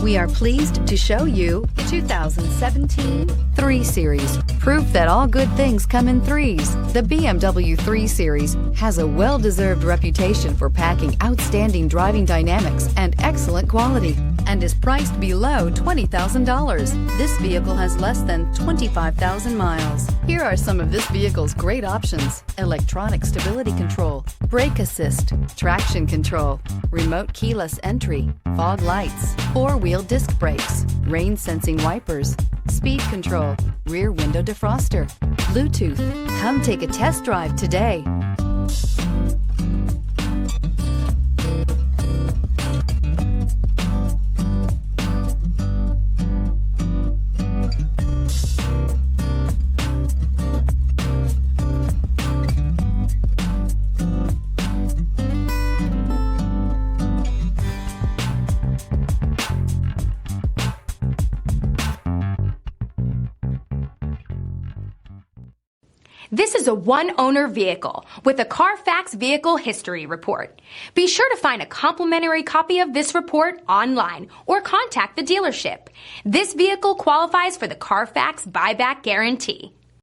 We are pleased to show you 2017 3 Series. Proof that all good things come in threes. The BMW 3 Series has a well-deserved reputation for packing outstanding driving dynamics and excellent quality, and is priced below $20,000. This vehicle has less than 25,000 miles. Here are some of this vehicle's great options: electronic stability control, brake assist, traction control, remote keyless entry, fog lights, 4-wheel disc brakes, rain sensing wipers, speed control, rear window defroster, Bluetooth. Come take a test drive today. This is a one-owner vehicle with a CARFAX Vehicle History Report. Be sure to find a complimentary copy of this report online or contact the dealership. This vehicle qualifies for the CARFAX Buyback Guarantee.